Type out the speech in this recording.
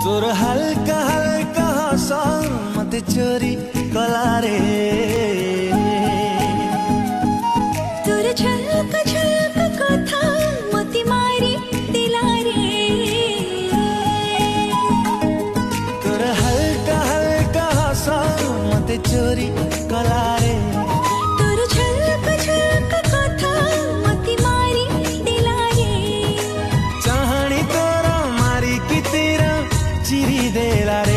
तोर हल्का हल्का हस मते चोरी कलारे तोर झलक झलक कथा मते मारी दिलारे तोर हल्का हल्का हस मते चोरी कलारे तोर झलक झलक कथा मते मारी दिलारे चाहणी तोर मारी की तीर चिरी देला रे।